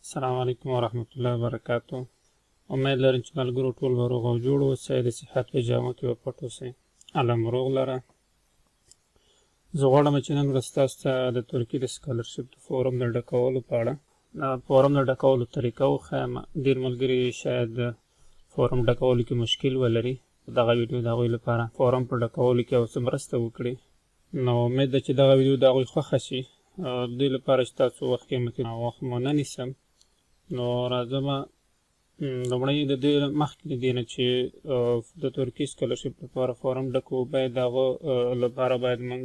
السلام علیکم ورحمت الله وبرکاتو. امید لرم چې ملګرو ټول به روغ او جوړ اوسئ، د صحت په جامه کې به پټ اوسئ. الله مو روغ لره. زه غواړم چې نن ورځ تاسو ته د ترکي د سکالرشپ د فورم د ډکولو په اړه فورم د ډکولو طریقه وښیم. ډېر ملګري شاید فورم ډکولو کې مشکل ولري. دغه ویډیو د هغوی لپاره فورم په ډکولو کې یو څه مرسته وکړي. نو امید ده چې دغه ویډیو د هغوی خوښه شي. دوی لپاره چې تاسو وخت قیمتي وخت مو نه نیسم، نو راځم لومړی د دې مخکې د دې نه چې د ترکي سکالرشپ لپاره فورم ډکو، باید د هغه لپاره باید موږ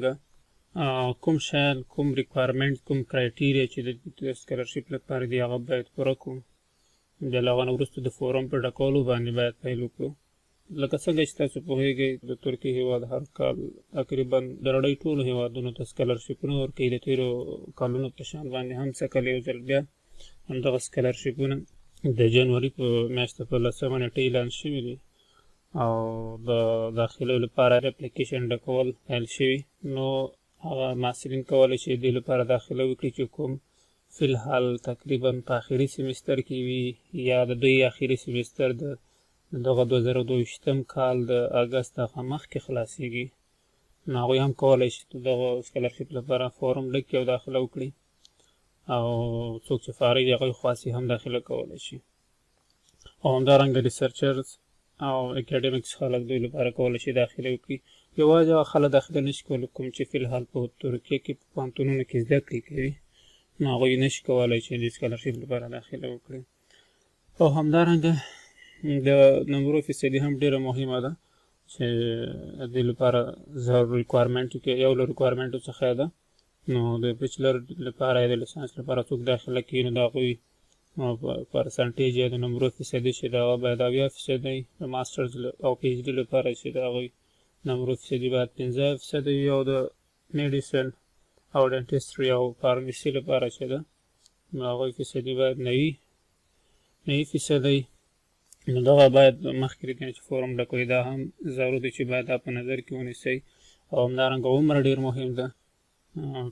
کوم شیان، کوم ریکوایرمنټ، کوم کرایټیریا چې د سکالرشپ لپاره دي هغه باید پوره کړو. بیا له هغه نه وروسته د فورم په ډکولو باندې باید پیل وکړو. لکه څنګه چې تاسو پوهیږئ د ترکي هېواد هر کال تقریبا د نړۍ ټولو هېوادونو ته سکالرشپونه ورکوي. د تېرو کالونو په شان باندې هم څه کال یو ځل بیا همدغه سکالرشپونه د جنوري په میاشت په 10مه نېټه اعلان شوي دي او د داخلو لپاره اپلیکیشن ډکول پیل شوي. نو هغه محصلین کولی شي دې لپاره داخله وکړي چې کوم فی الحال تقریبا په آخري سیمستر کې وي یا د دوی آخري سیمستر د دغه 2022 کال د اګست څخه مخکې خلاصیږي. نو هغوی هم کولی شي دغه سکالرشپ لپاره فورم ډکړي او داخله وکړي، او څوک چې فارغ دي هغوی خاصې هم داخله کولی شي. او همدارنګه ریسرچرز او اکیډمیکس خلک دوی لپاره کولی شي داخله وکړي. یوازې هغه خلک داخله نشي کولی کوم چې فی الحال په ترکیه کې په پوهنتونونو کې زده کړې کوي، نو هغوی نشي کولی چې د سکالرشپ لپاره داخله وکړي. او همدارنګه د نمبرو فیصدي هم ډېره مهمه ده چې د دې لپاره ضروري ریکوایرمنټو کې یو له ریکوایرمنټو څخه ده. نو د بچلر لپاره یا د لیسانس لپاره څوک داخله کوي نو د هغوی پرسنټیج یا د نمبرو فیصدي چې د هغه باید 80% وي. د ماسترز او پی ایچ ډي لپاره چې د هغوی نمبرو فیصدي باید 50% وي. او د میډیسن او ډنټسټري او فارمسي لپاره چې ده نو هغوی فیصدي باید 90% وي. نو دغه باید مخکې د دې نه چې فورم ډکوي دا هم ضرور دی چې باید دا په نظر کې ونیسئ. او همدارنګه عمر ډېر مهم ده.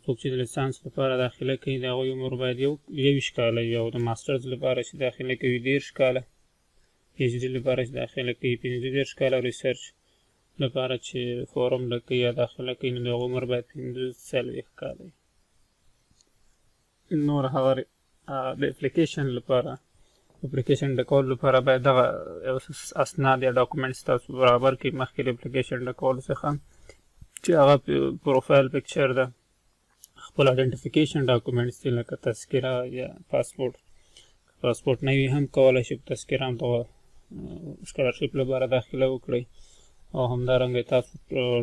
څوک چې د لیسانس لپاره داخله کوي د هغوی عمر باید 21 کاله وي، او د ماسټرز لپاره چې داخله کوي 13 کاله، پی ایچ ډي لپاره چې داخله کوي 15 کاله، او ریسرچ لپاره چې فورم ډکوي یا داخله کوي نو د هغه عمر باید 45 کاله وي. نور هغه د اپلیکیشن لپاره اپلیکیشن ډکولو لپاره باید دغه اسناد یا ډاکومنټس تاسو برابر کړئ مخکې د اپلیکیشن ډکولو څخه، چې هغه پروفایل پکچر ده، خپل آیډنټیفیکیشن ډاکومنټس دي لکه تذکره یا پاسپورټ. پاسپورټ نه وي هم کولی شي په تذکره هم دغه سکالرشپ لپاره داخله وکړئ. او همدارنګه تاسو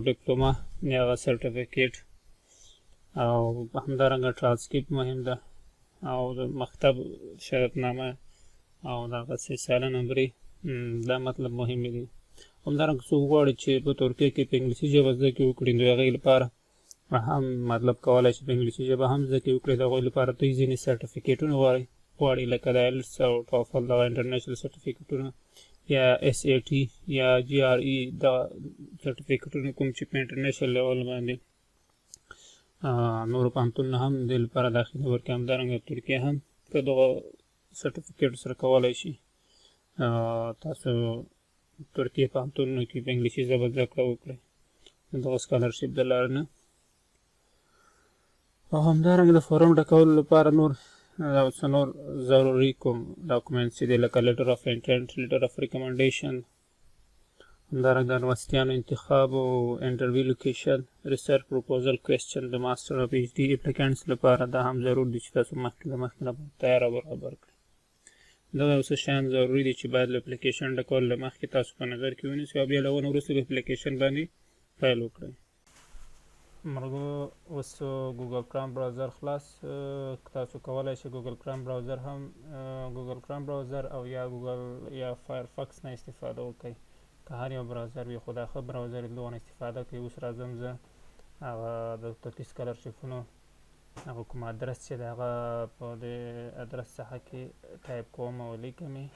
ډیپلوما یا هغه سرټیفیکیټ، او همدارنګه ټرانسکریپټ مهم ده، او د مکتب شهادتنامه او دغه 3 ساله نمرې، دا مطلب مهم دي. همدارنګه څوک غواړي چې په ترکیه کې په انګلیسي ژبه زده کړې وکړي نو د هغې لپاره هم مطلب کولی شي په انګلیسي ژبه هم زده کړې وکړي. د هغوی لپاره دوی ځینې سرټیفیکیټونه غواړي لکه د ایلټس او ټافل دغه انټرنیشنل سرټیفیکیټونه، یا اس ای ټي یا جی آر ای دغه سرټیفیکیټونه کوم چې په انټرنیشنل لیول باندې نورو پوهنتونونه هم دې لپاره داخله ورکوي. همدارنګه ترکیه هم په دغه سرټیفیکیټ سره کولی شي تاسو ترکیه پوهنتونونو کې په انګلیسي ژبه زده کړه وکړئ دغه سکالرشپ د لارې نه. او همدارنګه د فورم ډکولو لپاره نور ضروري کوم ډاکومنټس دي لکه لیټر اف انټینټ، لیټر اف ریکمنډیشن، همدارنګه د یونیورسټیانو انتخاب او انټرویو لوکیشن، ریسرچ پروپوزل کوېسچن د ماستر او پی ایچ ډي اپلیکانټس لپاره دا هم ضرور دي چې تاسو مخکې له مخکې تیار او برابر کړئ. دغه یو څه شیان ضروري دي چې باید له اپلیکیشن ډکولو له مخکې تاسو په نظر کې ونیسئ، او بیا له هغه نه وروسته په اپلیکیشن باندې پیل وکړئ. مرګو اوس ګوګل کرام براوزر خلاص، تاسو کولی شئ ګوګل کرام براوزر هم ګوګل کرام براوزر او یا ګوګل یا فایرفکس نه استفاده وکړئ. که هر یو براوزر وي خو دا ښه براوزر د هغو نه استفاده کوي. اوس راځم زه هغه د ترکي سکالرشپونو هغه کوم ادرس چې د هغه په دې ادرس څخه کې ټایپ کوم او لیکم یې،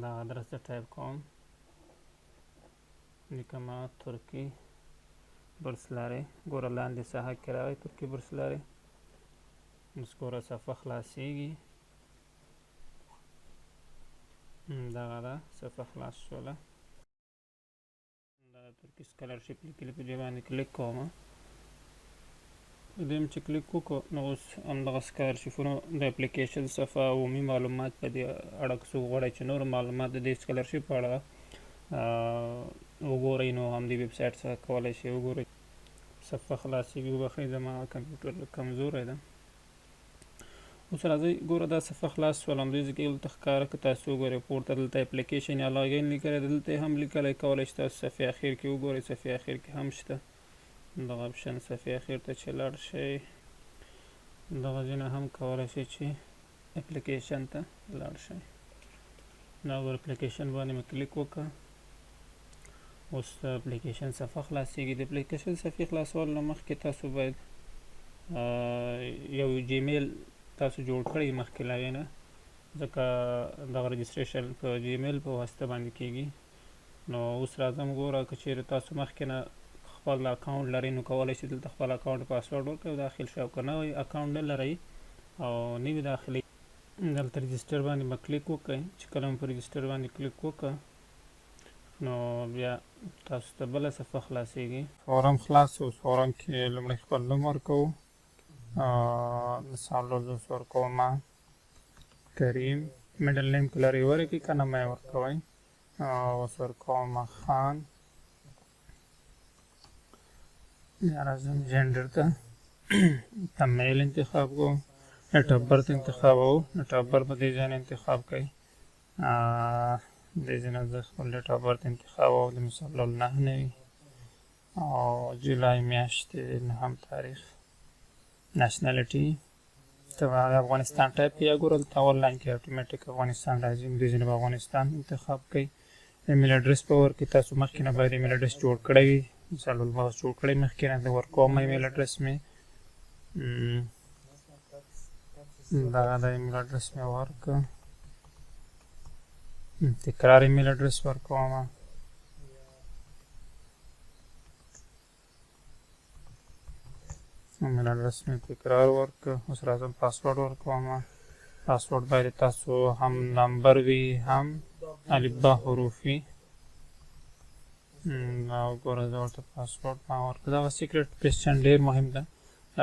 دا ادرس زه ټایپ کوم، لیکم ترکي برسلارې، ګوره لاندې ساحه کې راغی ترکي برسلارې، اوس ګوره صفحه خلاصیږي. دغه ده صفحه خلاص شوله دا ترکي سکالرشپ لیکلي په دې باندې کلیک کوم په دې چې کلیک وکړو نو اوس همدغه سکالرشپونو د اپلیکیشن صفحه عمومي معلومات په دې اړه که څوک غواړي چې نور معلومات د دې سکالرشپ په اړه وګورئ نو همدې ویب سایټ څخه کولی شئ وګورئ صفحه خلاصېږي وبښئ زما کمپیوټر لږ کمزوری ده اوس راځئ ګوره دا صفحه خلاص شول همدې ځای کې دلته ښکاره که تاسو وګورئ پورته دلته اپلیکیشن یا لاګین لیکلی دلته یې هم لیکلی کولی شئ تاسو صفحې اخر کې وګورئ صفحې اخر کې هم شته دغه اپشن صفحې اخر ته چې لاړ شئ دغه ځای نه هم کولی شئ چې اپلیکیشن ته لاړ شئ دا ګوره اپلیکیشن باندې مې کلیک وکړه اوس د اپلیکیشن صفحه خلاصېږي د اپلیکیشن صفحې خلاصولو نه مخکې تاسو باید یو جیمیل تاسو جوړ کړئ مخکې له هغې نه ځکه دغه رجسټریشن په جیمیل په واسطه باندې کېږي نو اوس راځم ګوره که چېرې تاسو مخکې نه خپل اکاونټ لرئ نو کولی شئ دلته خپل اکاونټ پاسورډ ورکړئ او داخل شئ او که نوی اکاونټ نه لرئ او نوي داخلي دلته رجسټر باندې به کلیک وکړئ چې کله مو په رجسټر باندې کلیک وکړه نو بیا تاسو ته بله صفحه خلاصېږي فورم خلاص اوس فورم کې لومړی خپل نوم ورکوو مثال زه اوس ورکوم کریم میډل نیم که لرئ ورکړئ که نه مه یې ورکوئ اوس ورکوم خان بیا راځم جنډر ته میل انتخاب کوو ډیټ اف برث انتخابوو ډیټ اف برث به دې ځای نه انتخاب کوئ دې ځای نه زه خپل ډیټ اف برث انتخابوم د مثال ډول 9 نوي او جولای میاشتې 9 تاریخ ناشنالټي ته افغانستان ټایپ یا ګوره دلته آنلاین کې اتوماټیک افغانستان راځي دې ځای نه به افغانستان انتخاب کوئ ایمیل اډرس به ورکړئ تاسو مخکې نه باید ایمیل اډرس جوړ کړی وي مثال ډول به جوړ کړی مخکې نه زه ورکوم ایمیل اډرس مې دغه د ایمیل اډرس مې ورکړه تکرار ایمیل اډرس ورکوم ایمیل اډرس مې تکرار ورکړه اوس راځم پاسورډ ورکوم پاسورډ باید تاسو هم نمبر وي هم الفبا حروف وي او ګوره زه ورته پاسورډ ما ورکړه دغه سیکرټ کوېسچن ډېر مهم ده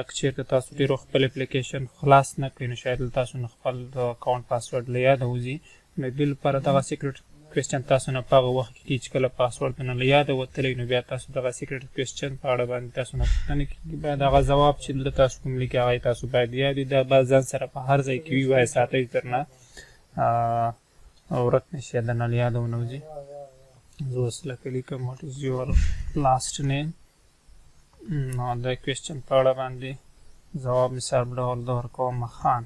که چېرته تاسو ډېرو خپل اپلیکیشن خلاص نه کړئ نو شاید تاسو نه خپل د اکاونټ پاسورډ له یاده وځي نو دې لپاره دغه سیکرټ کوېسچن تاسو نه په هغه وخت کې چې کله پاسورډ نه له یاده وتلی نو بیا تاسو دغه سیکرټ کوېسچن په اړه باندې تاسو نه پوښتنه کېږي باید هغه ځواب چې دلته تاسو کوم لیکي هغه تاسو باید یاد وي دا باید ځان سره په هر ځای کې وي باید ساتئ تر نه ورک نه شي د نه له یاده ونه وځي زه اوس لکه لیکم واټ از یور لاست نیم نو د کوېسچن په اړه باندې ځواب مثال ډول د ورکوم خان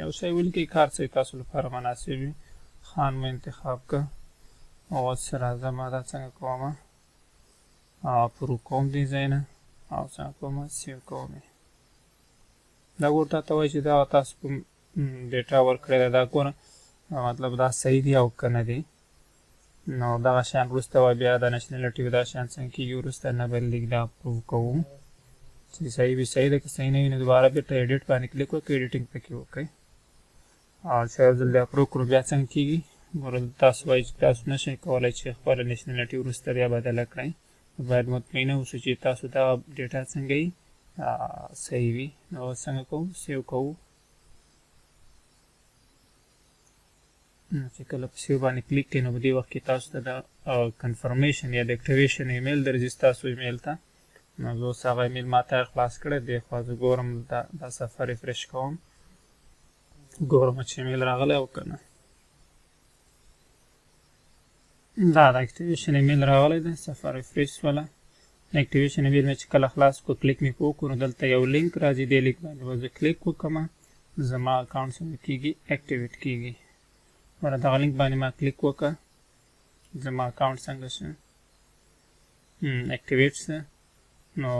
یو شی ولیکئ کار څه تاسو لپاره مناسب وي خان مو انتخاب که او اوس راځم دا څنګه کوم پرو کوم دې ځای نه او څنګه کوم سیو کوم دا ګوره تا ته وایي چې دا تاسو کوم ډیټا ورکړې ده دا ګوره مطلب دا صحیح دی او که نه دی نو دغه شیان وروسته به بیا د نشنالټي دا شیان څنګه کېږي وروسته نه به لیک دا اپروو کوو چې صحیح وي صحیح ده که صحیح نه وي نو دوباره بېرته ایډیټ باندې کلیک وکړئ ایډیټینګ پکې وکړئ او چې یو ځل د اپروو کړو بیا څنګه کېږي ګوره تاسو وایي چې تاسو نه شئ کولی چې خپله نشنالټي وروسته بیا بدله کړئ باید مطمئنه اوسو چې تاسو دغه ډیټا څنګه وي صحیح وي نو څنګه کوو سیو کوو چې کله په سیو باندې کلیک کړئ نو په دې وخت کې تاسو ته د کنفرمیشن یا د اکټیویشن ایمیل درځي ستاسو ایمیل ته نو زه اوس هغه ایمیل ما ته خلاص کړی دې خوا زه ګورم دا صفحه ریفریش کوم ګورم چې ایمیل راغلی او که نه دا د اکټیویشن ایمیل راغلی دی صفحه ریفریش شوله د اکټیویشن ایمیل مې چې کله خلاص کړو کلیک مې په وکړو نو دلته یو لینک راځي دې لینک باندې به زه کلیک وکړم زما اکاونټ څنګه کېږي اکټیویټ کېږي ګوره دغه لینک باندې ما کلیک وکړه زما اکاونټ څنګه شو اکټیویټ شو نو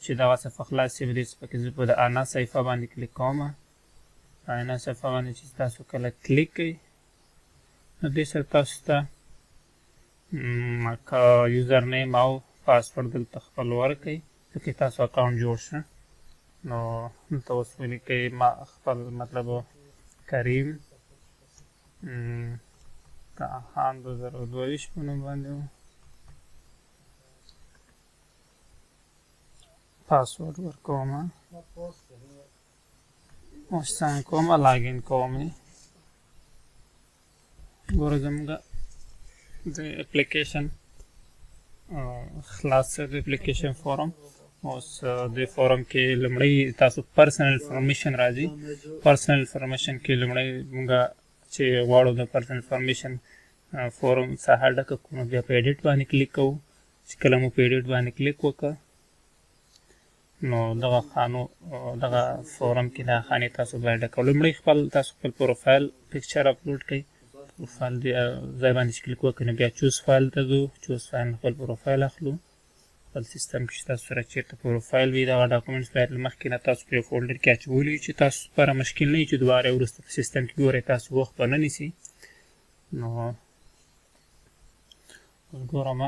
چې دغه صفحه خلاص شي په دې صفحه کې زه په د انا صفحه باندې کلیک کوم انا صفحه باندې چې تاسو کله کلیک کوئ نو دې سره تاسو ته یوزر نیم او پاسورډ دلته خپل ورکړئ ځکه تاسو اکاونټ جوړ شه نو دلته اوس ولیکئ ما خپل مطلب کریم خان 2022 په نوم باندې و پاسورډ ورکوم اوس څنګه کوم لاګین کوم ګوره زموږ د اپلیکیشن خلاص د اپلیکیشن فورم اوس د فورم کې لومړی تاسو پرسنل انفارمیشن راځي پرسنل انفارمیشن کې لومړی موږ چې غواړو د پرسنل انفارمیشن فورم څخه ډکه کوو بیا په ایډیټ باندې کلیک کوو چې کله مو په ایډیټ باندې کلیک وکړه نو دغه خانو دغه فورم کې دا خانې تاسو باید ډکول لومړی تاسو خپل پروفایل پکچر اپلوډ کړئ پروفایل ځای باندې چې کلیک وکړئ نو بیا چوز فایل ته ځو چوز فایل خپل پروفایل اخلو خپل سیستم کې چې تاسو سره چېرته پروفایل وي دغه ډاکومنټس باید له مخکې نه تاسو په یو فولډر کې اچولی وي چې تاسو لپاره مشکل نه وي چې دوباره یې وروسته په سیستم کې ګورئ تاسو وخت به نه نیسي نو اوس ګورم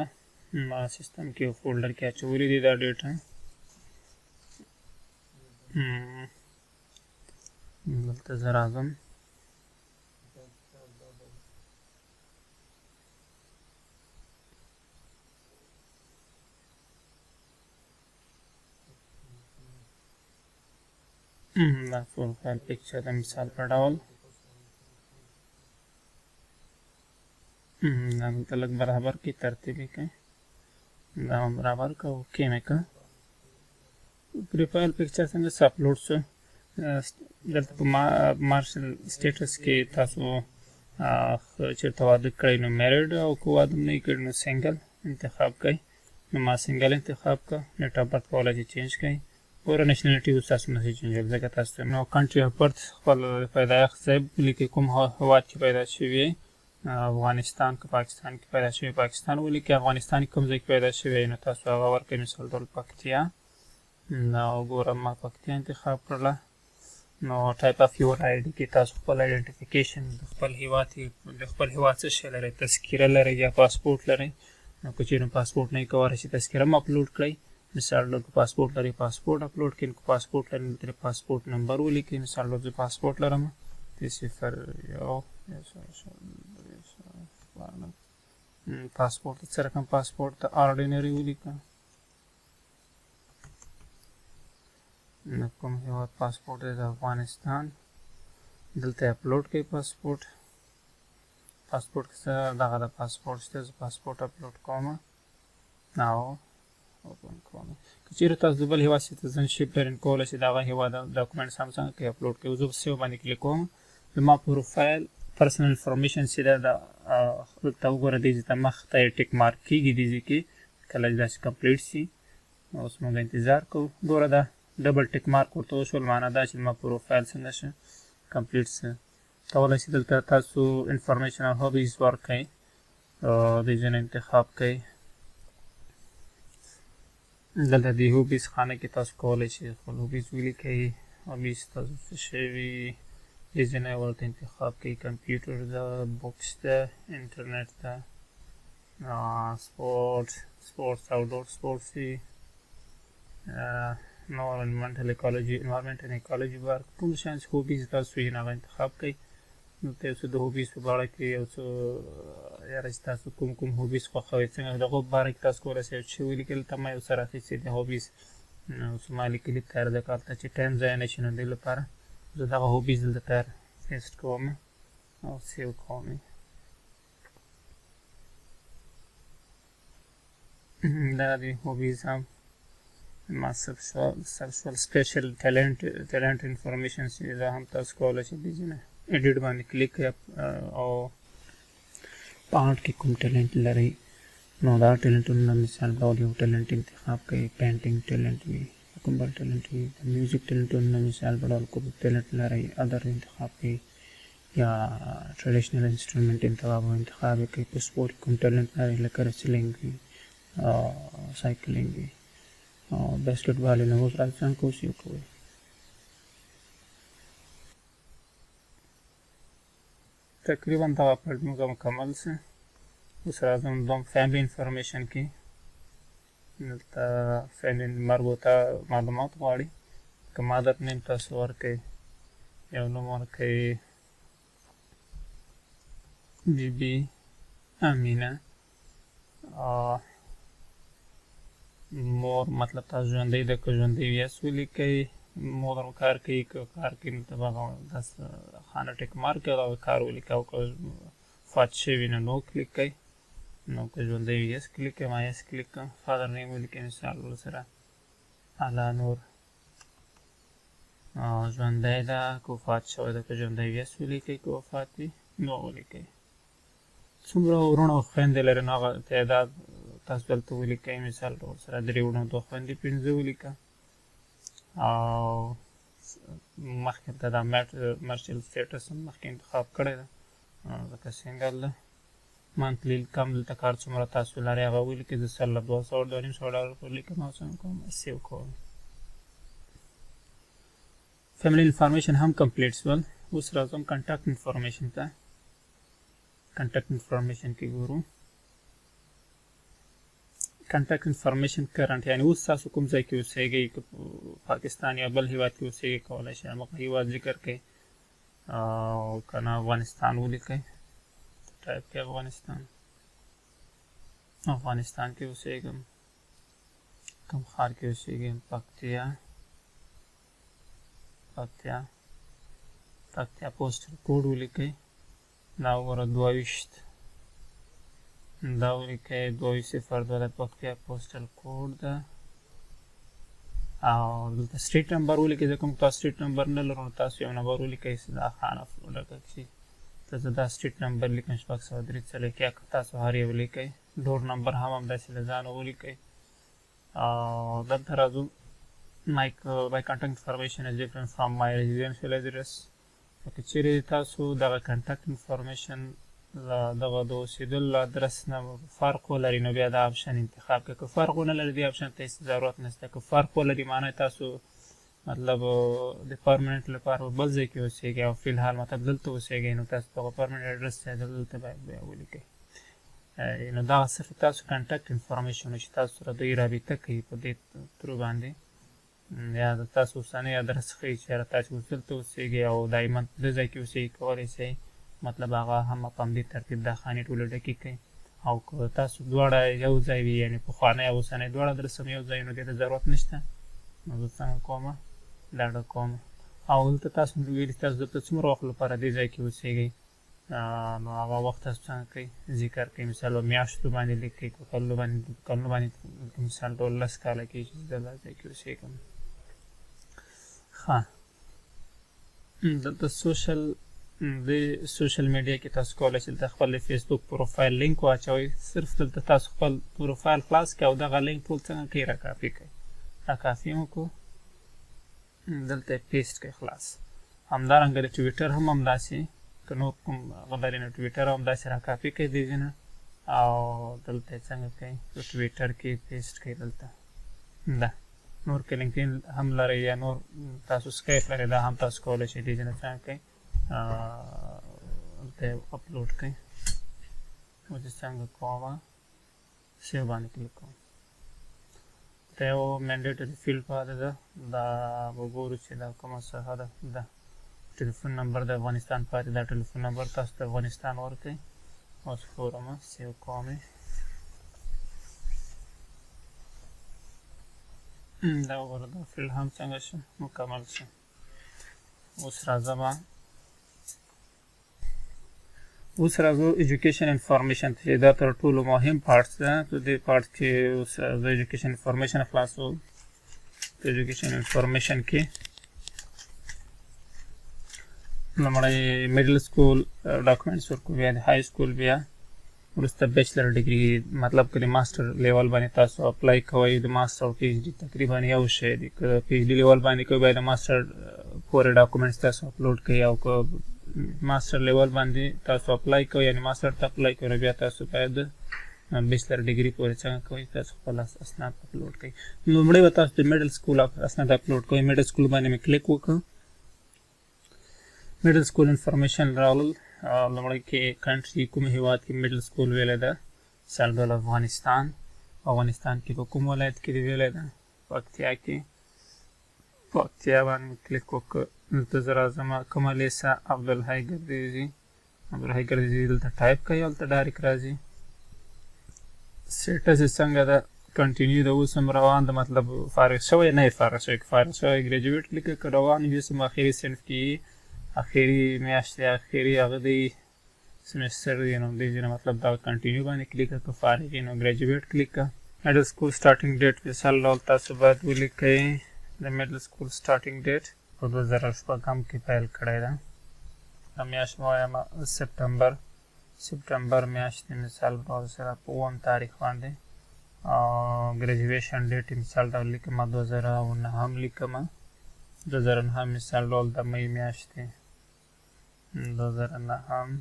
ما سیستم کې یو فولډر کې اچولی دي دا ډیټا دلته زه راځم دا پروفایل پکچر د مثال په ډول دا دلته لږ برابر کې ترتیب یې کړئ دا هم برابر کړه اوکې مې کړه پروفایل پکچر څنګه څه اپلوډ شو دلته په مارشل سټیټس کې تاسو چېرته واده کړئ نو میریډ او که واده نه یې کړی نو سنګل انتخاب کړئ نو ما سنګل انتخاب کړه نیټ اف برث کولای شئ چینج کړئ پوره نیشنلټي اوس تاسو نشئ چینجولی ځکه تاسو نو کنټري اف برث خپل پیدایښت ځای ولیکئ کوم هېواد چې پیدا شوي افغانستان که پاکستان کې پیدا شوي پاکستان ولیکئ افغانستان کې کوم ځای کې پیدا شوی نو تاسو هغه ورکړئ مثال ډول پکتیا نو ګورم ما پکتیا انتخاب کړله نو ټایپ اف یور آی ډي کې تاسو خپل آیډنټیفیکیشن د خپل هېواد څه شی لرئ تذکیره لرئ یا پاسپورټ لرئ نو که چېرې پاسپورټ نه یې کولی شئ تذکیره هم اپلوډ کړئ مثال ډول که پاسپورټ لرئ پاسپورټ اپلوډ کړئ که پاسپورټ لرئ نو ترې پاسپورټ نمبر ولیکئ مثال ډول زه پاسپورټ لرم 0 پاسپورټ څه رقم پاسپورټ ته آرډینري ولیکه کوم هېواد پاسپورټ دی د افغانستان دلته اپلوډ کړئ پاسپورټ کې څه دغه د پاسپورټ شته زه پاسپورټ اپلوډ کوم او اوپن کوم که چېرې تاسو د بل هېواد سیټیزنشپ لرئ نو کولی شئ د هغه هېواد ډاکومنټس هم څنګه کوئ اپلوډ کوئ زه په سیو باندې کلیک کوم زما پروفایل پرسنل انفارمیشن چې ده دلته وګوره دې ځای ته مخ ته یې ټیک مارک کېږي دې ځای کې کله چې داسې کمپلیټ شي اوس موږ انتظار کوو ګوره دا ډبل ټیک مارک ورته وشول معنا دا چې زما پروفایل څنګه شه کمپلیټ شه کولی شئ دلته تاسو انفارمیشن او هابیز ورکړئ د ځای نه انتخاب کوئ دلته د هوبیز خانه کې تاسو کولی شئ خپل هوبیز ولیکئ هوبیز تاسو څه شی وي د ځای نه ورته انتخاب کوئ کمپیوټر ده بوکس ده انټرنیټ ده سپورټس آوټډور سپورټس وي environmental ecology بار ټول شیان چې هوبیز تاسو یې هغه انتخاب کړئ نو ته یو څه د هوبیز په باره کې یو څه یاره چې تاسو کوم هوبیز خوښوئ څنګه د هغو په باره کې تاسو کولی شئ یو څه ولیکل ته ما یو څه راخیستې دي هوبیز نو څه ما لیکلي تیار ده کار ته چې ټایم ضایع نه شي نو دې لپاره زه دغه هوبیز دلته تیار پیسټ کوم او سیو کوم دا د هوبیز هم ما سبشوال سپیشل ټیلنټ انفارمیشن چې دا هم تاسو کولی شئ دې ځای نه ایډیټ باندې کلیک کړئ او په آرټ کې کوم ټیلنټ لرئ نو دا ټیلنټونه مثال ډول یو ټیلنټ انتخاب کړئ پینټینګ ټیلنټ وي کوم بل ټیلنټ وي د میوزیک ټیلنټونه مثال په ډول کوم ټیلنټ لرئ ادر انتخاب کړئ یا ټریډیشنل انسټرومنټ انتخاب کړئ په سپورټ کوم ټیلنټ لرئ لکه ریسلینګ وي سایکلینګ وي باسکټ بال نه اوس راځئ څنګه کوشش وکړئ تقریبا دغه پارټ موږ مکمل شو اوس راځم دوم فیملی انفارمیشن کې دلته فیملی مربوطه معلومات غواړي که مادر نیم تاسو ورکړئ یو نوم ورکړئ بي بي امینه. مور مطلب تاسو ژوندۍ ده که ژوندۍ یاست ولیکئ. مور کار کوي که کار کوي نو ته به هغه خانه ټیک مارک کړئ او کار ولیکئ او که وفات شوي نو نو کلیک کړئ. نو که ژوندۍ وي یس کلیک کړئ ما یس کلیک کړم. فادر نیم ولیکئ مثال ورسره الله نور. ژوندی ده که وفات شوی ده که ژوندی وي یس ولیکئ که وفات وي نو ولیکئ. څومره وروڼه او خویندې لري نو هغه تعداد تاسو دلته ولیکئ. مثال ډول سره 3 وروڼه 2 خویندې 15 ولیکه. او مخکې ته دا مرشل سټیټس هم مخکې انتخاب کړی ده ځکه سنګل ده. منتلی انکم دلته کار څومره تاسو لرئ هغه ولیکئ. زه سر له $200 پر لیکم او څنګه کوم سیو کوم. فیملی انفارمیشن هم کمپلیټ شول. اوس راځم کنټاکټ انفارمیشن ته. کنټاکټ انفارمیشن کې ګورو. کنټاکټ انفارمیشن کرنټ یعنی اوس تاسو کوم ځای کې اوسېږئ که پاکستان یا بل هیواد کې اوسېږئ کولی شئ هغه هیواد ذکر کړئ او که نه افغانستان ولیکئ. ټایپ کړئ افغانستان. افغانستان کې اوسېږم. کوم ښار کې اوسېږم؟ پکتیا. پکتیا پوسټل کوډ ولیکئ. دا وګوره 22 دا ولیکئ 2202 د پکتیا پوسټل کوډ ده. او دلته سټریټ نمبر ولیکئ. ځکه موږ تاسو سټریټ نمبر نه لرو نو تاسو یو نمبر ولیکئ چې دا خانه ډکه شي. ته زه دا سټریټ نمبر لیکم 603 که تاسو هر یو ولیکئ. ډور نمبر هم همداسې له ځانه ولیکئ. او دلته راځو. My contact information is different from my residential address. که چیرې تاسو دغه کنټاکټ انفارمیشن دغه د اوسېدلو ادرس نه فرق ولري نو بیا دا آپشن انتخاب کړئ. که فرق ونه لري دې آپشن ته هېڅ ضرورت نشته. که فرق ولري معنی تاسو مطلب د پرمننټ لپاره بل ځای کې اوسېږئ او فی الحال مطلب دلته اوسېږئ نو تاسو دغه پرمننټ اډرس چې ده دلته باید بیا ولیکئ. نو دغه صرف تاسو کنټاکټ انفارمیشن چې تاسو سره دوی رابطه کوي په دې ترو باندې یا د تاسو اوسنی ادرس ښیي چې تاسو اوس دلته اوسېږئ او دایما دې ځای کې اوسېږئ کولی شئ مطلب هغه هم په همدې ترتیب دا خانې ټولې ډکې کړئ. او که تاسو دواړه یو ځای وي یعنې پخوانی او اوسنی دواړه ادرس هم یو ځای نو دې ته ضرورت نشته. نو زه څنګه کومه دا ډکوم. او دلته تاسو ویلي تاسو دلته څومره وخت لپاره دې ځای کې اوسېږئ نو هغه وخت تاسو څنګه کوئ ذکر کوئ. مثال میاشتو باندې لیکئ که کلونو باندې مثال ډول 10 کاله کېږي چې دغه ځای کې اوسېږم. ښه دلته سوشل میډیا کې تاسو کولی شئ دلته خپل فیسبوک پروفایل لینک واچوئ. صرف دلته تاسو خپل پروفایل خلاص کړئ او دغه لینک ټول څنګه کوئ راکافي کړئ. راکافي مو کړو دلته یې پیسټ کړئ خلاص. همدارنګه د ټویټر هم همداسې که نور کوم هغه لري نو ټویټر هم همداسې راکافي کړئ دې ځای نه او دلته یې څنګه کوئ په ټویټر کې پیسټ کړئ. دلته ده نور که لینکډین هم لرئ یا نور تاسو سکایپ لرئ دا هم تاسو کولی شئ دې ځای نه څنګه کوئ دلته یې اپلوډ کړئ. او چې څنګه کومه سیو باندې کلیک کوم. دا یو مینډیټري فیلډ پاتې ده. دا به ګورو چې دا کومه صفحه ده. ده ټلیفون نمبر د افغانستان پاتې دا ټلیفون نمبر تاسو د افغانستان ورکړئ. اوس فورمه سیو کوم یې. دا وګوره دا فیلډ هم څنګه شو مکمل شو. اوس راځو ایجوکیشن انفارمیشن ته چې دا تر ټولو مهم پارټس ده. په دې پارټ کې اوس د ایجوکیشن انفارمیشن خلاصو. په ایجوکیشن انفارمیشن کې لومړی میډل سکول ډاکومنټس ورکو بیا د های سکول بیا وروسته بیچلر ډیګري مطلب که د ماستر لیول باندې تاسو اپلای کوئ د ماستر او پی ایچ ډي تقریبا یو شی دی. که پی ایچ ډي لیول باندې کوئ باید د ماستر پورې ډاکومنټس تاسو اپلوډ کوئ او که ماستر لیول باندې تاسو اپلای کوئ یعنې ماستر ته اپلای کوئ نو بیا تاسو باید بیچلر ډیګري پورې څنګه کوئ تاسو خپل اسناد اپلوډ کوئ. لومړی به تاسو د میډل سکول اسناد اپلوډ کوئ. میډل سکول باندې مې کلیک وکړ. میډل سکول انفارمیشن راغلل. لومړی کې کنټري کوم هیواد کې میډل سکول ویلی ده. مثال ډول افغانستان. افغانستان کې په کوم ولایت کې دی ویلی ده؟ پکتیا کې. پکتیا باندې مې کلیک وکړ. دلته زه راځم کومه لیسه عبدالحی ګردیزي. عبدالحی ګردیزي دلته ټایپ کوئ او دلته ډایرکټ راځي. سټیټس یې څنګه ده کنټینیو د اوس هم روان ده مطلب فارغ شوی نه یې فارغ شوی که فارغ شوی ګریجویټ لیکه که روان وي اوس هم اخري صنف کې یي اخري میاشت دی اخري هغه دی سمستر دی نو دې ځای نه مطلب دغه کنټینیو باندې کلیک کړه که فارغ یې نو ګریجویټ کلیک کړه میډل سکول سټارټینګ ډیټ مثال ډول تاسو باید ولیکئ د میډل سکول سټارټینګ ډیټ په 2006 کې پیل کړی ده میاشت مو وایم سپټمبر میاشت دی مثال ډول سره په 9 تاریخ باندې ګریجویشن ډیټ مثال ډول لیکم 2009 لیکم 2009 مثال ډول د مې میاشت دی 2009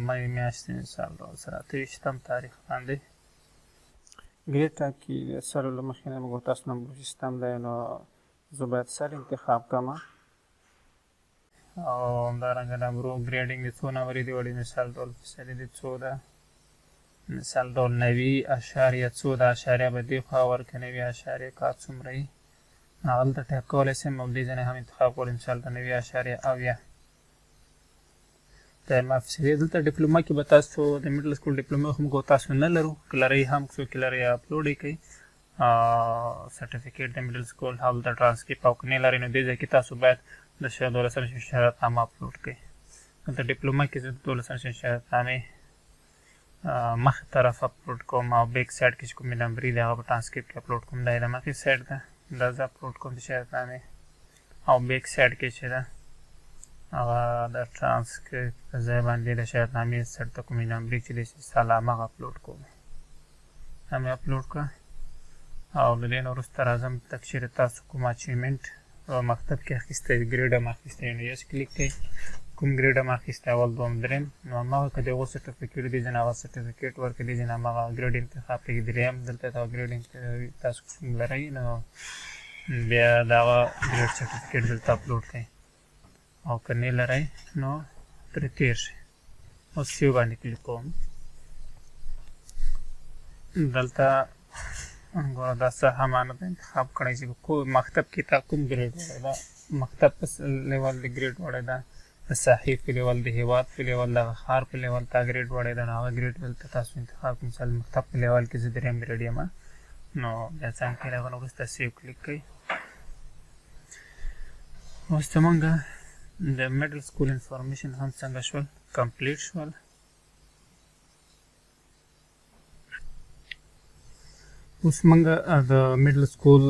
مې میاشت دی مثال ډول سره 23 تاریخ باندې ګریډ ټایپ کې د سلو له مخې نه موږ تاسو نمبر سیستم دی نو زه باید سل انتخاب کړم او همدارنګه نمبرو ګریډینګ د څو نمبرې دی وړي مثال ډول فیصدي د څو ده مثال ډول 90.څو ده اشاریه به دې خوا ورکړه 90.کا څومره وي هغلته ټایپ کولی شم او دې ځای نه هم انتخاب کولی مثال د 90.اویا دوهمه فیصدي دلته ډیپلوما کې به تاسو د میډل سکول ډیپلوما خو موږ تاسو نه لرو که لرئ هم څوک یې لرئ اپلوډ یې کوئ سرټیفیکیټ د میډل سکول هلته ټرانسکریپټ او که نه لرئ نو دې ځای کې تاسو باید د 12 شهادتنامه اپلوډ کړئ دلته ډیپلوما کې زه د 12 شهادتنامې مخې طرف اپلوډ کوم او بیک سایډ کې چې کومې نمبرې دي هغه په ټرانسکریپټ کې اپلوډ کوم دا یې د مخې سایډ ده دا زه اپلوډ کوم د شهادتنامې او بیک سایډ کې چې ده هغه د ټرانسکریپټ په ځای باندې د شهادتنامې سر ته کومې نمبرې چې دی سال همغه اپلوډ کوم هم یې اپلوډ کړه او له دې نه وروسته راځم تک چېرې تاسو کوم اچیومنټ مکتب کې اخیستی ګریډ هم اخیستی نو یس کلیک کوئ کوم ګریډ هم اخیستی اول دوهم درېیم نو همغه که د هغو سرټیفیکیټ دي ځینې هغه سرټیفیکیټ ورکړي دي ځینې همغه ګریډ انتخاب کوي درېیم دلته دغه ګریډ تاسو کوم لرئ نو بیا د هغه ګریډ سرټیفیکیټ دلته اپلوډ کوئ او که نه لرئ نو ترې تېر شئ اوس سیو باندې کلیک کوم دلته ګوره دا څه همانه د انتخاب کړی چې په مکتب کې تا کوم ګریډ وړی ده مکتب په لیول د ګریډ وړی ده د ساحې په لیول د هېواد په لیول دغه ښار په لیول تا ګریډ وړی ده نو هغه ګریډ دلته تاسو انتخاب کړئ مثال مکتب په لیول کې زه درېیم ګریډ یم نو بیا څنګه کوئ د هغه نه وروسته سیو کلیک کوئ اوس زمونږ د میډل سکول انفارمیشن هم څنګه شول کمپلیټ شول اوس موږ د میډل سکول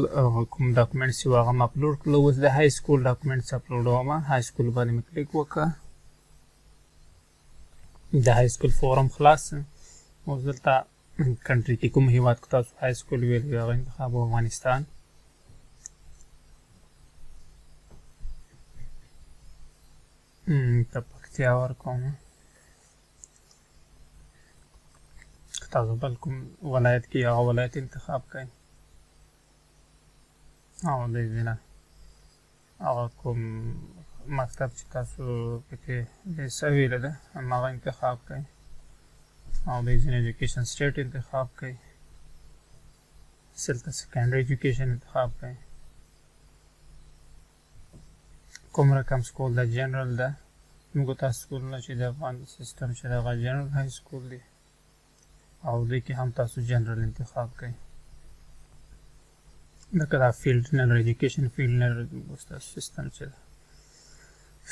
کوم ډاکومنټس چې هغه م اپلوډ کړل اوس د های سکول ډاکومنټس اپلوډوم های سکول باندې مې کلیک وکړه د های سکول فورم خلاص اوس دلته کنټري کې کوم هیواد کې تاسو های سکول ویلی هغه انتخاب افغانستان ته پکتیا ورکوم تاسو بل کوم ولایت کې هغه ولایت انتخاب کړئ او د دې نه هغه کوم مکتب چې تاسو پکې لیسه ویله ده هماغه انتخاب کړئ او د دې ایجوکیشن سټیټ انتخاب کړئ دلته سیکنډري ایجوکیشن انتخاب کړئ کوم رقم سکول ده جنرال ده موږ تاسو سکولونه چې د افغان سیستم چې د هغه جنرال های سکول دی او دې کې هم تاسو جنرال انتخاب کړئ لکه دا فیلډ نه لري ایجوکیشن فیلډ نه لري اوس تاسو سیستم چې ده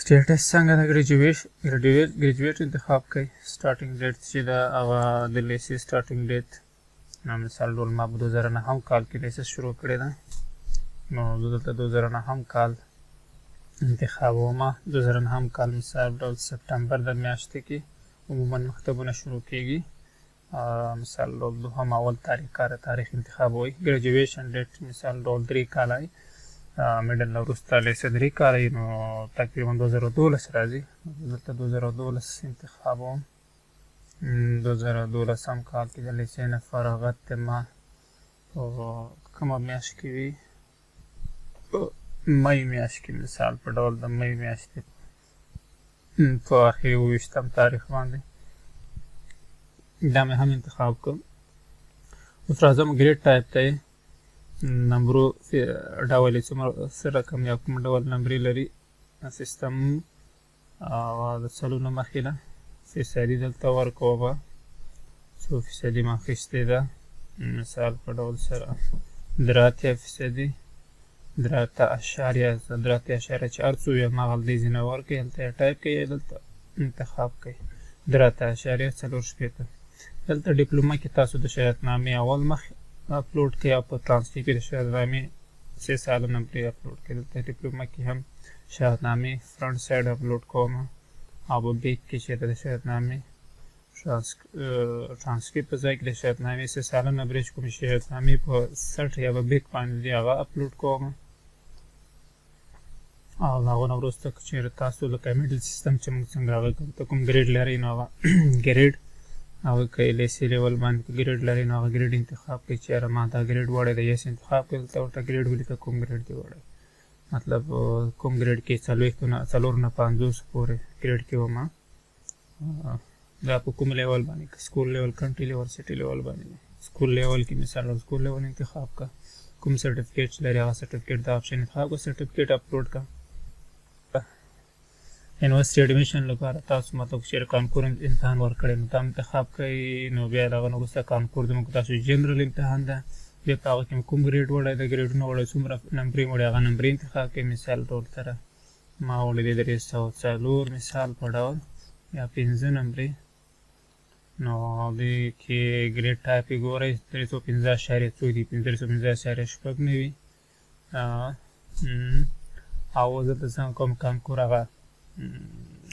سټیټس څنګه ده ګریجویټ انتخاب کړئ سټارټینګ ډیټ چې ده هغه د لیسې سټارټینګ ډیټ نو مثال ډول ما په 2009 کال کې لیسه شروع کړې ده نو زه دلته 2009 کال انتخابومه 2009 کال مثال ډول سپټمبر د میاشتې کې عموما مکتبونه شروع کېږي مثال ډول دوهمه اول تاریخ انتخابوئ ګریجویشن ډیټ مثال ډول 3 کاله وي میډل نه وروسته لیسه 3 کاله وي نو تقریبا 2012 راځي دلته 2012 انتخابوم 2012 کال کې د لیسې نه فراغت ته ما په کومه میاشت کې وي مې میاشت کې مثال په ډول د مې میاشتې په اخري 28 تاریخ باندې دا مې هم انتخاب کړم اوس راځم ګریډ ټایپ ته نمبرو ډول یې څومره څه رقم یا کوم ډول نمبرې لري سیستم د څلو نه مخکې ده فیصدي دلته ورکومه څو څو% ما اخیستې ده مثال په ډول سره 3% 3.4 چې هر څو وي هماغه دې ځینه ورکړئ هلته یې ټایپ کړئ دلته انتخاب کړئ 3.4 دلته ډیپلوما کې تاسو د شهادتنامې اول مخ اپلوډ کړئ او په ترانسکریپټ کې د شهادتنامې 3 سالونه پرې اپلوډ کړئ دلته ډیپلوما کې هم شهادتنامې فرنٹ سایډ اپلوډ کوم او په بیک کې چې د شهادتنامې ترانسکریپټ په ځای کې د شهادتنامې 3 سالونه پرې چې کوم شهادتنامې په سټ یا په بیک باندې دی هغه اپلوډ کوم او هغه نه وروسته که چېرې تاسو لکه میډل سیستم چې موږ څنګه هغه ته کوم ګریډ لرئ نو هغه ګریډ هغه که LSC لیول باندې ګریډ لرئ نو هغه ګریډ انتخاب کړئ چې یاره ما دا ګریډ وړی دی یس انتخاب کړئ دلته ورته ګریډ ولیکه کوم ګریډ دی وړی مطلب کوم ګریډ کې 4 نه 50 پورې ګریډ کې وم دا په کوم لیول باندې سکول لیول کنټري لیول سټي لیول باندې سکول لیول کې مثال سکول لیول انتخاب کا کوم سرټیفیکیټ لري هغه سرټیفیکیټ دا اپشن انتخاب کا سرټیفیکیټ اپلوډ کا یونیورسيټي اډمیشن لپاره تاسو مطلب چې کانکور امتحان ورکړئ نو تاسو انتخاب کړئ نو بیا دغه نو وروسته کانکور زموږ تاسو جنرال امتحان ده بیا په هغه کې کوم ګریډ وړی د ګریډونه وړی څومره نمبرې وړی هغه نمبرې انتخاب کړئ مثال ډول سره ما وړی دی 304 مثال په ډول یا 15 نمبرې نو دې کې ګریډ ټایپ یې ګورئ 315.4 دی 315.6 نه وي او زه دلته کوم کانکور هغه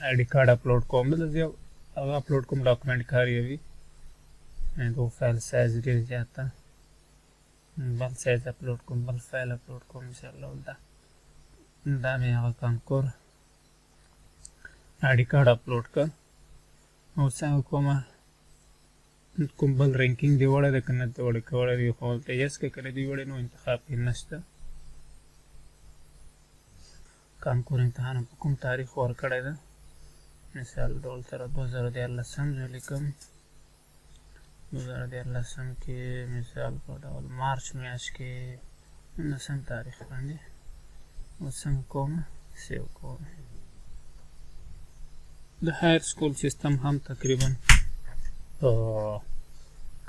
آئی ڈی کارڈ اپلوڈ کوم دلته هغه اپلوډ کوم ډاکومنټ کاریه وي دو فایل سایز ډېر زیات ده بل سایز اپلوډ کوم بل فایل اپلوډ کوم مثال ډول ده دا مې هغه کانکور آئی ڈی کارډ اپلوډ کړ او څنګه کوم بل رینکینګ دی وړی ده که نه دی وړی که وړی دی خو هلته یس که که نه دی وړی نو انتخاب کې نشته کانکور امتحان په کوم تاریخ ورکړی ده مثال ډول سره 2014 زه لیکم 2014 کې مثال په ډول مارچ میاشت کې 9 تاریخ باندې اوس څنګه کوم سیو کوم د هایر سکول سیستم هم تقریبا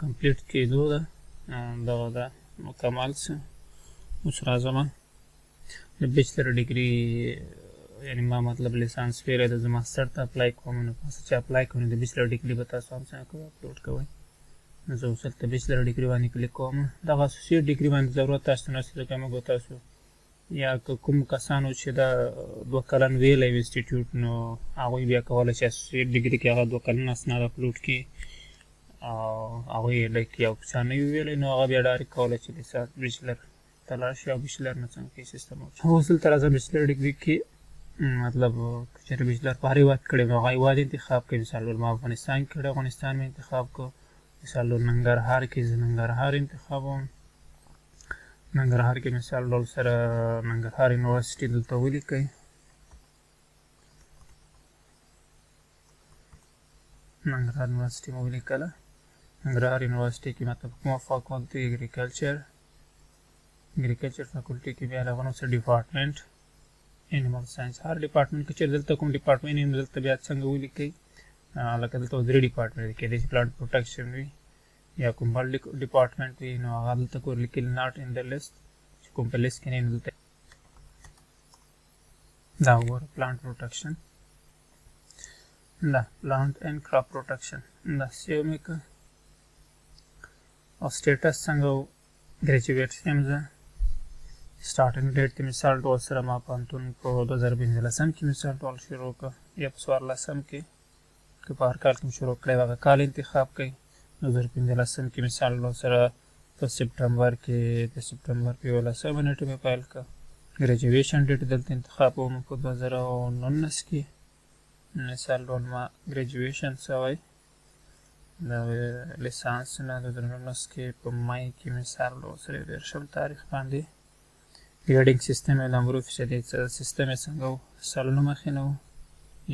کمپلیټ کېدو ده دغه ده مکمل څه اوس راځم د بیچلر ډیګري یعنی ما مطلب لیسانس پیری ده زه ماستر ته اپلای کوم نو تاسو چې اپلای کوئ نو د بیچلر ډیګري به تاسو هم څنګه کوئ اپلوډ کوئ نو زه اوس هلته بیچلر ډیګري باندې کلیک کوم دغه اسوسییټ ډیګري باندې ضرورت تاسو ته نشته ځکه موږ تاسو یا که کوم کسانو چې دا 2 کلن ویلی وي انسټیټیوټ نو هغوی بیا کولی چې اسوسییټ ډیګري کې هغه 2 کلن اسناد اپلوډ کړي او هغوی یې لایک یو چا نه وي ویلی نو هغه بیا ډایرکټ کولی چې لیسانس بیچلر ته لاړ شي او بیچلر نه څنګه کوي سیستم اوس دلته راځه بیچلر ډیګري کې مطلب که چېرې بیچلر په هر هېواد کړی نو هغه هېواد انتخاب کوي مثال ډول ما افغانستان کې کړی افغانستان مې انتخاب کړو مثال ډول ننګرهار کې زه ننګرهار انتخابوم ننګرهار کې مثال ډول سره ننګرهار یونیورسيټي دلته ولیکئ ننګرهار یونیورسيټي مو ولیکله ننګرهار یونیورسيټي کې مطلب کومه فاکولټي اګریکلچر فاکولټي کې بیا هغه نو څه ډپارټمنټ انیمل ساینس هر ډپارټمنټ کې چې دلته کوم ډپارټمنټ وي دلته بیا څنګه ولیکئ لکه دلته 3 ډپارټمنټ دی کېدای شي پلانټ پروټکشن وي یا کوم بل ډپارټمنټ وي نو هغه دلته کور لیکل ناٹ ان د لیست چې کوم په لیست کې نه دلته دا وګوره پلانټ پروټکشن دا پلانټ اینډ کراپ پروټکشن دا سیو مې کړه او سټیټس څنګه ګریجویټ یم زه سټارټینګ ډیټ کې مثال ډول سره ما پوهنتون په 2015 کې مثال ډول شروع کړه یا په 14 کې که په هر کال کې شروع کړی هغه کال انتخاب کړئ 2015 کې مثال ډول سره په سپټمبر کې د سپټمبر په 11 نیټه مې پیل کړه ګریجویشن ډیټ دلته انتخاب وم په 2019 کې مثال ډول ما ګریجویشن شوی د لیسانس نه 2019 کې په مای کې مثال ډول سره 20 تاریخ باندې ګریډینګ سیستم یې لومړی فیصدي سیستم یې څنګه و سلونه مخې نه و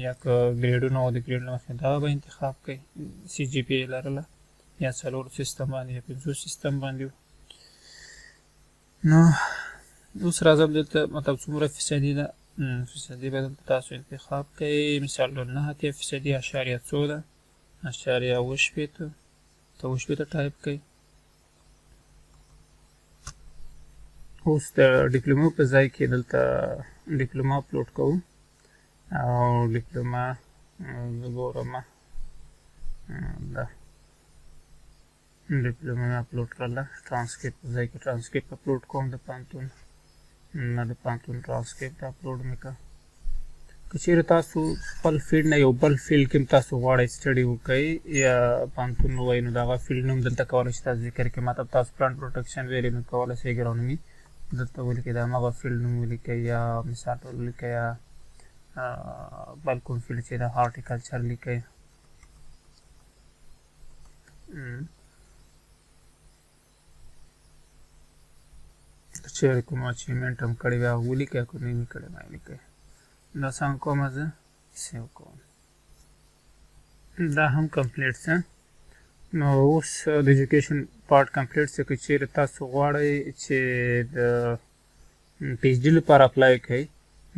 یا که ګریډونه و د ګریډ مخې دغه به انتخاب کړئ CGPA لرله یا 4 سیستم باندې یا 5 سیستم باندې نو اوس راځم دلته مطلب څومره فیصدي ده فیصدي به دلته تاسو انتخاب کړئ مثال ډول 9% اشاریه 4 ده اشاریه 8 دلته وشپېته ټایپ کړئ. اوس د ډیپلوما په ځای کې دلته ډیپلوما اپلوډ کوو او ډیپلوما زه ګورم دا ډیپلوما مې اپلوډ کړله. ټرانسکریپټ په ځای کې ټرانسکریپټ اپلوډ کوم د پوهنتون نه د پوهنتون ټرانسکریپټ اپلوډ مې کړه. که چیرې تاسو خپل فیلډ نه یو بل فیلډ کې هم تاسو غواړئ سټډي وکړئ یا پوهنتون ووایي نو د هغه فیلډ نوم دلته کولی شئ تاسو ذکر کړئ. مطلب تاسو پلانټ پروټکشن ویلې نو کولی شئ ګرانومي دلته ولیکئ د همغه فیلډ نوم ولیکئ یا مثال ډول ولیکئ یا بل کوم فیلډ چې د هارټیکلچر لیکئ. که چیرې کوم اچیومنټ هم کړی وي هغه ولیکئ، که نه وي کړی مه یې لیکئ. دا څنګه کوم زه سیو کوم. دا هم کمپلیټ شه. نو اوس د ایجوکیشن پارټ کمپلیټ شه. که چیرې تاسو غواړئ چې د پی ایچ ډي لپاره اپلای کړئ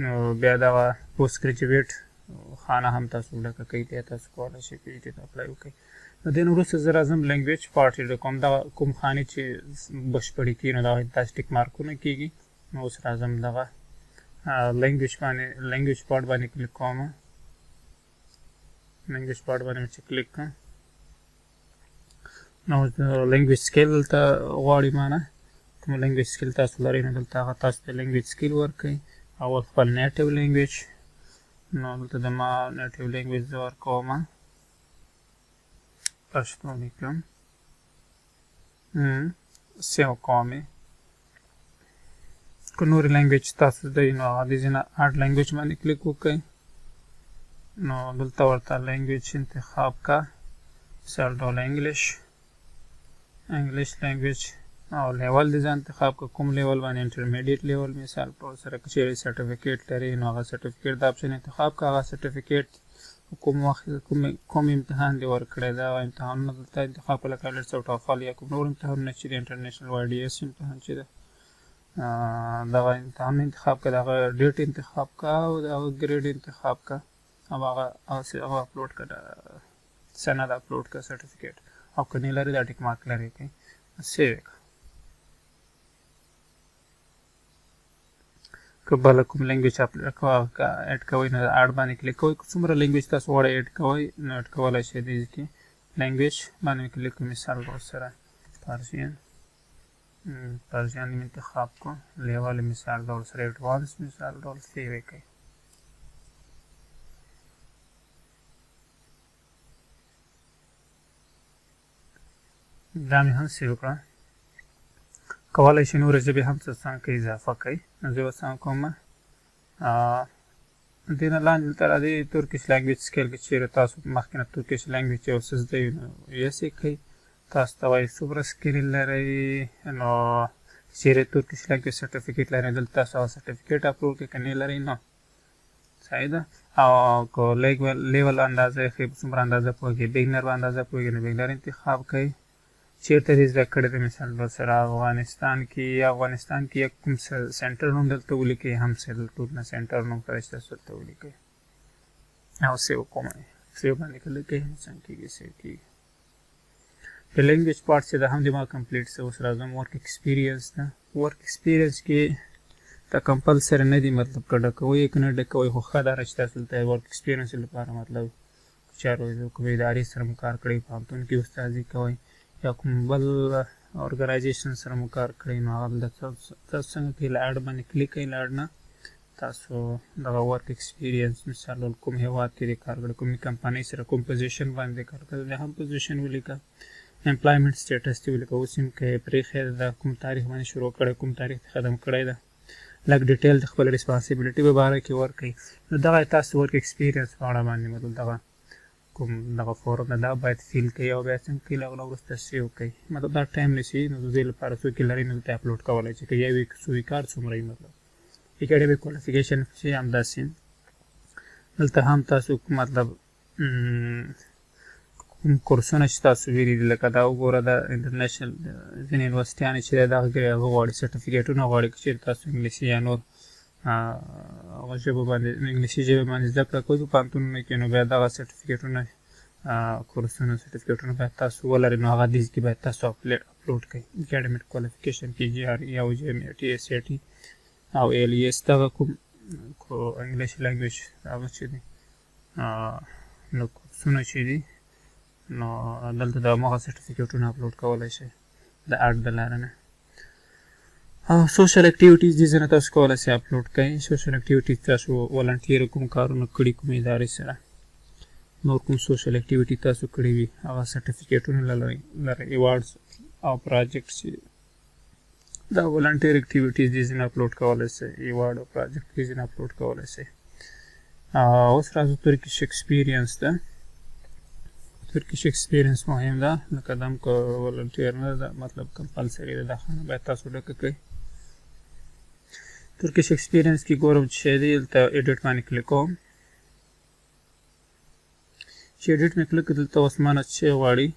نو بیا دغه پوسټ ګریجویټ خانه هم تاسو ډکه کوئ، بیا تاسو کولی شئ پی ایچ ډي ته اپلای وکړئ. د دې نه وروسته زه راځم لینګویج پارټ یې ډکوم. دغه کوم خانې چې بشپړې کېږي نو دغه داسې ټیک مارکونه کېږي. نو اوس راځم دغه لینګویج باندې لینګویج پارټ باندې کلیک کوم. لینګویج پارټ باندې مې چې کلیک کړم نو د لینګویج سکیل دلته غواړي مانه کوم لینګویج سکیل تاسو لرئ نو دلته هغه تاسو ته لینګویج سکیل ورکړئ او خپل نیټیو لینګویج. نو دلته د ما نیټیو لینګویج زه ورکوم پښتو لیکم سیو کوم. که نورې لینګویج تاسو زده وي نو هغه د ځینه اډ لینګویج باندې کلیک وکړئ. نو دلته ورته لینګویج انتخاب کا مثال ډول انګلیش لینګویج او لیول دې ځان انتخاب کا کوم لیول باندې انټرمیډیټ لیول مثال په سره که چیرې سرټیفیکیټ لري نو هغه سرټیفیکیټ د اپشن انتخاب کا. هغه سرټیفیکیټ کوم وخت کوم امتحان دی ورکړی دا امتحانونه دلته انتخاب کړه لکه لیټس او ټافل یا کوم نور امتحانونه چې د انټرنیشنل واي ډي ایس امتحان چې ده دغه امتحان انتخاب کړه، دغه ډیټ انتخاب کا او دغه ګریډ انتخاب کا او هغه اپلوډ کړه سند اپلوډ کړه سرټیفیکیټ او که نه لري دا ټیک مارک لري کړئ سیو کړه. که بله کوم لینګویج اډ کوئ نو اډ باندې کلیک کوئ. که څومره لینګویج تاسو غواړئ اډ کوئ نو اډ کولی شئ دې کې لینګویج باندې کلیک کوئ. مثال ډول سره پارسیان مې انتخاب کو لیول مثال ډول سره ایډوانس مثال ډول سیو یې کړئ. دا مې هم سیو کړه. کولی شئ نورې ژبې هم څه څنګه اضافه کړئ. نو زه به څنګه کوم دې نه لاندې دلته راځئ ترکیش لینګویج سکیل کې چیرې تاسو مخکې نه ترکیش لینګویج یو څه زده وي نو یس یې کړئ. تاسو ته وایي څومره سکیل لرئ نو چیرې ترکیش لینګویج سرټیفیکیټ لرئ دلته تاسو هغه سرټیفیکیټ اپلوډ کړئ، که نه لرئ نو صحیح ده. او که لیول اندازه یې ښیي په څومره اندازه پوهېږئ بګنر په اندازه پوهېږئ نو بګنر انتخاب کړئ. چیرته دې زده کړی دی مثال ډول سره افغانستان کې یا کوم سنټر نوم دلته ولیکئ هم ټول نه سنټر نوم کړی چې تاسو دلته ولیکئ او سیو کوم سیو باندې کلیک کړئ. څنګه کېږي سیو کېږي. د لینګویج پارټ چې دا هم د ما کمپلیټ شه. اوس راځم ورک ایکسپیرینس ته. ورک ایکسپیرینس کې دا کمپلسري نه دي مطلب که ډکوئ که نه ډکوئ خو ښه دا ده چې تاسو دلته ورک ایکسپیرینس لپاره مطلب چارو کومې ادارې سره مو کار کړی پوهنتون کې استادي کوئ یا کوم بل ارګنایزیشن سره مو کار کړی نو هغه تاسو څنګه کوئ له اډ باندې کلیک کوئ. له اډ نه تاسو دغه ورک ایکسپیرینس مثال ډول کوم هېواد کې دې کار کړی کومې کمپنۍ سره کوم پوزیشن باندې کار کړی د هم پوزیشن ولیکه. امپلایمنټ سټیټس دې ولیکه. اوس هم که پرېښی ده کوم تاریخ باندې شروع کړی کوم تاریخ ته ختم کړی ده لږ ډیټیل د خپل ریسپانسیبلیټي په باره کې ورکړئ. نو دغه تاسو ورک ایکسپیرینس په اړه باندې مطلب دغه کوم دغه فورم ده دا باید فیل کړئ او بیا څنګه کوئ له هغه نه وروسته سیو کړئ. مطلب دا ټایم نیسي نو د دې لپاره څوک یې لرئ نو دلته اپلوډ کولی چې که یو وي که څو وي کار څومره وي مطلب اکیډمیک کوالیفیکیشن چې همداسې دلته هم تاسو مطلب کوم کورسونه چې تاسو ویلي دي لکه دا وګوره دا انټرنیشنل ځینې یونیورسټیانې چې دی دغه هغه غواړي سرټیفیکیټونه غواړي که چېرې تاسو انګلیسي یا نور هغه ژبو باندې انګلیسي ژبې باندې زده کړه کوئ په پوهنتونونو کې نو بیا دغه سرټیفیکیټونه کورسونه سرټیفیکټونه باید تاسو ولرئ نو هغه دې کې باید تاسو اپلوډ کړئ اکاډمیک کوالیفیکیشن PGR یا OGMAT SAT او ALES دغه کوم انګلیش لینګویج هغه چې دي نو کورسونه چې دي نو دلته د هماغه سرټیفیکټونه اپلوډ کولی شئ د اړ د لاره نه سوشل اکټیویټیز دې ځینې تاسو کولی شئ اپلوډ کړئ سوشل اکټیویټیز تاسو ولنټیر کوم کارونه کړي کوم ادارې سره نور کوم سوشل اکټیویټي تاسو کړي وي هغه سرټیفیکټونه لرئ ایوارډز او پراجیکټ چې دا ولنټیر اکټیویټیز دې ځینې اپلوډ کولی شئ ایوارډ او پراجیکټ دې ځینې اپلوډ کولی شئ اوس راځو ترکیش ایکسپیرینس ته ترکیش ایکسپیرینس مهم ده لکه دم که ولنټیر نه ده مطلب کمپلسري ده دا خانه باید تاسو ډکه کړئ ترکیش ایکسپیرینس کې ګورم چې شی دی دلته ایډیټ باندې کلیک کوم چې ایډیټ مې کلیک کړ دلته اوس مانه څه غواړي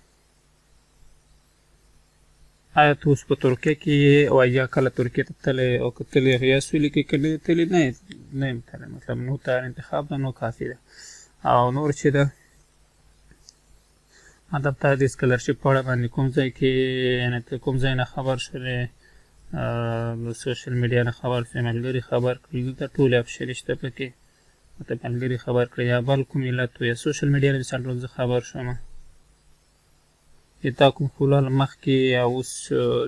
آیا ته اوس په ترکیه کې یې او یا کله ترکیه ته تللی او که تللی یا سویلي کې که نه یې تللی نه یم تللی مطلب نو ته انتخاب ده نو کافي ده او نور چې ده مطلب ته د سکالرشپ په اړه باندې کوم ځای کې یعنې ته کوم ځای نه خبر شولې د سوشل میډیا نه خبر شوې ملګري خبر کړي دلته ټولې اپشنې شته پکې مطلب ملګري خبر کړي یا بل کوم علت یا سوشل میډیا نه مثال ډول زه خبر شوم تا کوم خلال مخکې یا اوس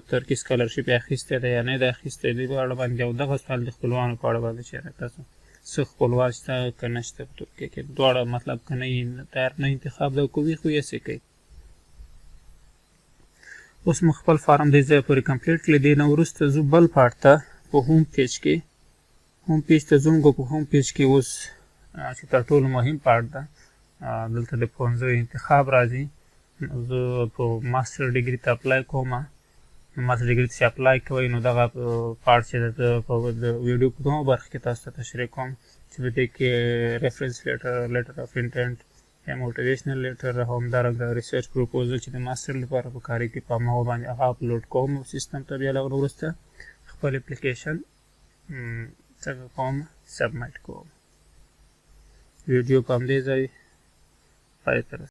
ترکي سکالرشپ یې اخیستی دی یا نه دی اخیستی دی په اړه باندې او دغه سوال د خپلوانو په اړه باندې چېرې تاسو څه خپلوان شته که نه شته په ترکیه کې دواړه مطلب که نه یې تیار نه انتخاب ده که وي خو یې څه کوي اوس مو خپل فارم دې ځای پورې کمپلیټ کړی دی نه وروسته ځو بل پارټ ته په هوم پیج کې هوم پیج ته ځو په هوم پیج کې اوس چې تر ټولو مهم پارټ ده دلته د پوهنځیو انتخاب راځي زه په ماستر ډیګري ته اپلای کوم ماستر ډیګري ته چې اپلای کوئ نو دغه پارټ چې ده په د ویډیو په دوهمه برخه کې تاسو ته تشریح کوم چې په دې کې ریفرينس لیټر اف انټینټ یا موټیویشنل لیټر همدارنګه ریسرچ پروپوزل چې د ماستر لپاره په کارېږي په هماغه باندې هغه اپلوډ کوم سیستم ته بیا له هغه وروسته خپل اپلیکیشن څنګه کوم سبمیټ کوم ویډیو په همدې ځای پای ته